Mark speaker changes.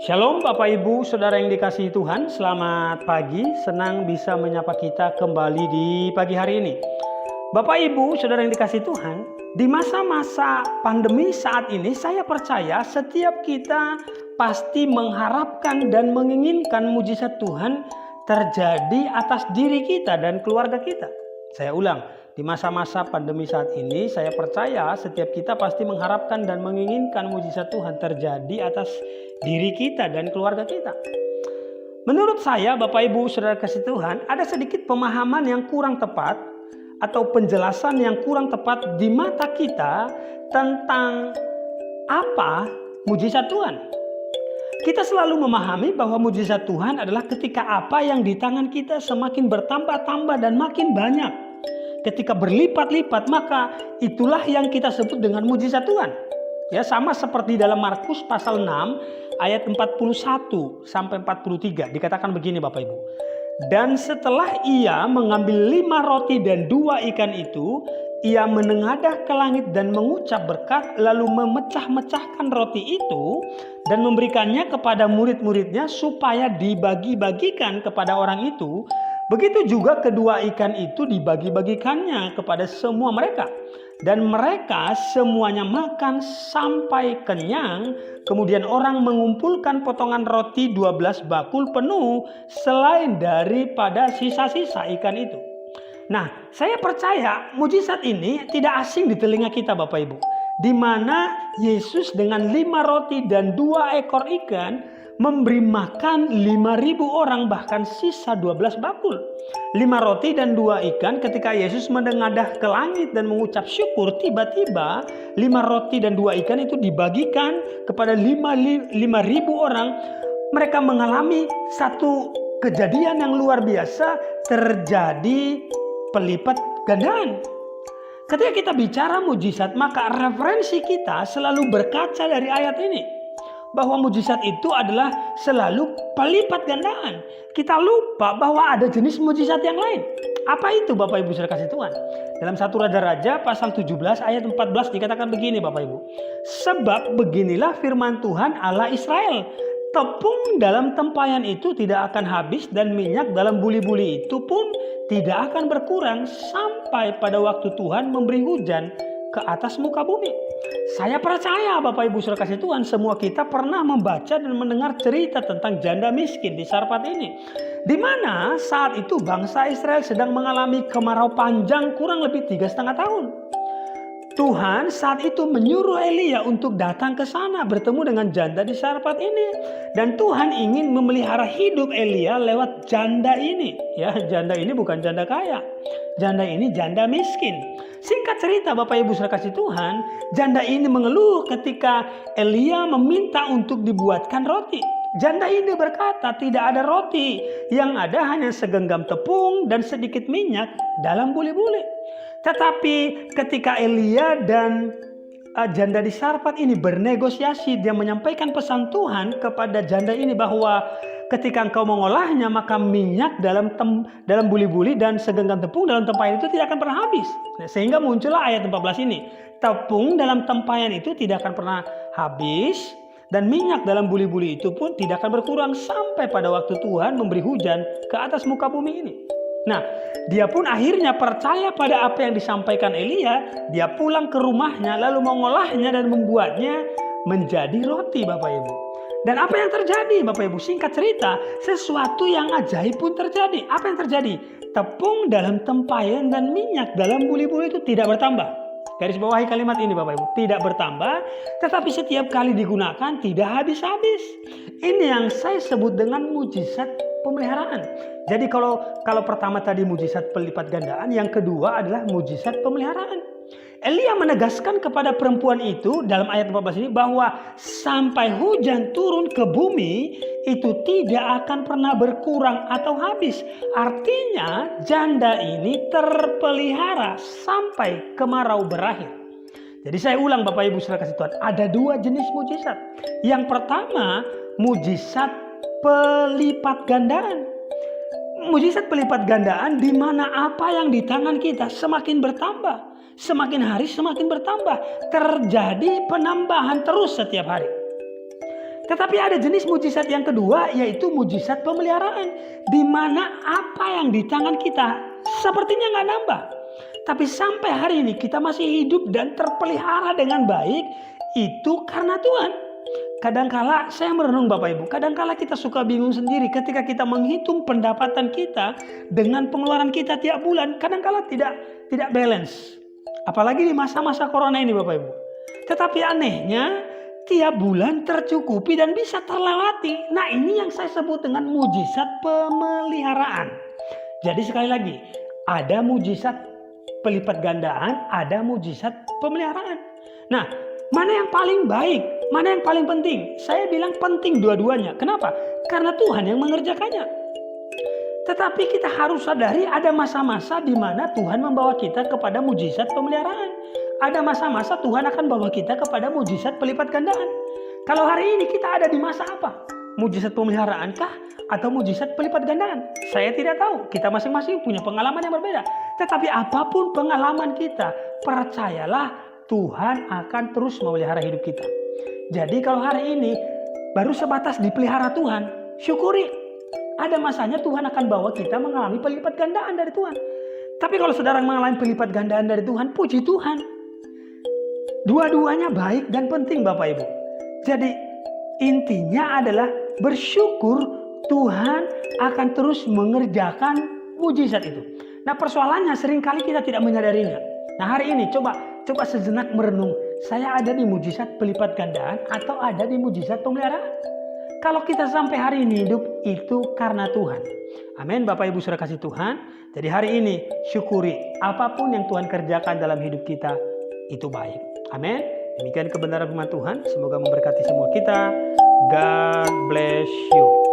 Speaker 1: Shalom Bapak Ibu, Saudara yang dikasihi Tuhan, selamat pagi, senang bisa menyapa kita kembali di pagi hari ini. Bapak Ibu, Saudara yang dikasihi Tuhan, di masa-masa pandemi saat ini saya percaya setiap kita pasti mengharapkan dan menginginkan mujizat Tuhan terjadi atas diri kita dan keluarga kita. Saya ulang, di masa-masa pandemi saat ini saya percaya setiap kita pasti mengharapkan dan menginginkan mujizat Tuhan terjadi atas diri kita dan keluarga kita. Menurut saya Bapak Ibu Saudara kasih Tuhan, ada sedikit pemahaman yang kurang tepat atau penjelasan yang kurang tepat di mata kita tentang apa mujizat Tuhan. Kita selalu memahami bahwa mujizat Tuhan adalah ketika apa yang di tangan kita semakin bertambah-tambah dan makin banyak. Ketika berlipat-lipat, maka itulah yang kita sebut dengan mujizat Tuhan. Ya, sama seperti dalam Markus pasal 6 ayat 41 sampai 43 dikatakan begini Bapak Ibu. Dan setelah ia mengambil 5 roti dan 2 ikan itu, ia menengadah ke langit dan mengucap berkat, lalu memecah-mecahkan roti itu dan memberikannya kepada murid-muridnya supaya dibagi-bagikan kepada orang itu. Begitu juga kedua ikan itu dibagi-bagikannya kepada semua mereka. Dan mereka semuanya makan sampai kenyang. Kemudian orang mengumpulkan potongan roti 12 bakul penuh selain daripada sisa-sisa ikan itu. Nah, saya percaya mujizat ini tidak asing di telinga kita Bapak Ibu. Di mana Yesus dengan 5 roti dan 2 ekor ikan memberi makan 5.000 orang, bahkan sisa 12 bakul. 5 roti dan 2 ikan, ketika Yesus menengadah ke langit dan mengucap syukur, tiba-tiba 5 roti dan 2 ikan itu dibagikan kepada 5.000 orang. Mereka mengalami satu kejadian yang luar biasa, terjadi pelipat gandaan. Ketika kita bicara mujizat, maka referensi kita selalu berkaca dari ayat ini. Bahwa mujizat itu adalah selalu pelipat gandaan. Kita lupa bahwa ada jenis mujizat yang lain. Apa itu Bapak Ibu Saudara kasih Tuhan? Dalam 1 Raja-Raja pasal 17 ayat 14 dikatakan begini Bapak Ibu. Sebab beginilah firman Tuhan Allah Israel. Tepung dalam tempayan itu tidak akan habis dan minyak dalam buli-buli itu pun tidak akan berkurang sampai pada waktu Tuhan memberi hujan ke atas muka bumi. Saya percaya Bapak Ibu Saudara kasih Tuhan, semua kita pernah membaca dan mendengar cerita tentang janda miskin di Sarfat ini. Di mana saat itu bangsa Israel sedang mengalami kemarau panjang kurang lebih 3,5 tahun. Tuhan saat itu menyuruh Elia untuk datang ke sana bertemu dengan janda di Sarfat ini. Dan Tuhan ingin memelihara hidup Elia lewat janda ini. Ya, janda ini bukan janda kaya. Janda ini janda miskin. Singkat cerita Bapak Ibu Saudara kasih Tuhan, janda ini mengeluh ketika Elia meminta untuk dibuatkan roti. Janda ini berkata tidak ada roti, yang ada hanya segenggam tepung dan sedikit minyak dalam buli-buli. Tetapi ketika Elia dan janda di Sarfat ini bernegosiasi, dia menyampaikan pesan Tuhan kepada janda ini bahwa ketika engkau mengolahnya maka minyak dalam buli-buli dan segenggam tepung dalam tempayan itu tidak akan pernah habis. Nah, sehingga muncullah ayat 14 ini. Tepung dalam tempayan itu tidak akan pernah habis dan minyak dalam buli-buli itu pun tidak akan berkurang sampai pada waktu Tuhan memberi hujan ke atas muka bumi ini. Nah, dia pun akhirnya percaya pada apa yang disampaikan Elia. Dia pulang ke rumahnya lalu mengolahnya dan membuatnya menjadi roti Bapak Ibu. Dan apa yang terjadi Bapak Ibu? Singkat cerita, sesuatu yang ajaib pun terjadi. Apa yang terjadi? Tepung dalam tempayan dan minyak dalam buli-buli itu tidak bertambah. Garis bawahi kalimat ini Bapak Ibu. Tidak bertambah, tetapi setiap kali digunakan tidak habis-habis. Ini yang saya sebut dengan mujizat pemeliharaan. Jadi kalau pertama tadi mujizat pelipat gandaan, yang kedua adalah mujizat pemeliharaan. Elia menegaskan kepada perempuan itu dalam ayat 14 ini bahwa sampai hujan turun ke bumi itu tidak akan pernah berkurang atau habis. Artinya janda ini terpelihara sampai kemarau berakhir. Jadi saya ulang Bapak Ibu Saudara kasih Tuhan, ada 2 jenis mujizat. Yang pertama mujizat pelipat gandaan. Mujizat pelipat gandaan di mana apa yang di tangan kita semakin bertambah. Semakin hari semakin bertambah. Terjadi penambahan terus setiap hari. Tetapi ada jenis mujizat yang kedua, yaitu mujizat pemeliharaan. Di mana apa yang di tangan kita sepertinya nggak nambah. Tapi sampai hari ini kita masih hidup dan terpelihara dengan baik, itu karena Tuhan. Kadangkala saya merenung Bapak Ibu, kadangkala kita suka bingung sendiri ketika kita menghitung pendapatan kita dengan pengeluaran kita tiap bulan. Kadangkala tidak balance. Apalagi di masa-masa corona ini Bapak Ibu. Tetapi anehnya tiap bulan tercukupi dan bisa terlewati. Nah, ini yang saya sebut dengan mujizat pemeliharaan. Jadi sekali lagi, ada mujizat pelipat gandaan, ada mujizat pemeliharaan. Nah, mana yang paling baik? Mana yang paling penting? Saya bilang penting dua-duanya. Kenapa? Karena Tuhan yang mengerjakannya. Tetapi kita harus sadari ada masa-masa di mana Tuhan membawa kita kepada mujizat pemeliharaan. Ada masa-masa Tuhan akan bawa kita kepada mujizat pelipat gandaan. Kalau hari ini kita ada di masa apa? Mujizat pemeliharaan kah? Atau mujizat pelipat gandaan? Saya tidak tahu. Kita masing-masing punya pengalaman yang berbeda. Tetapi apapun pengalaman kita, percayalah Tuhan akan terus memelihara hidup kita. Jadi kalau hari ini baru sebatas dipelihara Tuhan, syukuri. Ada masanya Tuhan akan bawa kita mengalami pelipat gandaan dari Tuhan. Tapi kalau saudara mengalami pelipat gandaan dari Tuhan, puji Tuhan. Dua-duanya baik dan penting Bapak Ibu. Jadi intinya adalah bersyukur Tuhan akan terus mengerjakan mujizat itu. Nah, persoalannya seringkali kita tidak menyadarinya. Nah, hari ini coba sejenak merenung. Saya ada di mujizat pelipat gandaan atau ada di mujizat pemeliharaan? Kalau kita sampai hari ini hidup itu karena Tuhan. Amin Bapak Ibu saudara kasih Tuhan. Jadi hari ini syukuri apapun yang Tuhan kerjakan dalam hidup kita itu baik. Amin. Demikian kebenaran firman Tuhan. Semoga memberkati semua kita. God bless you.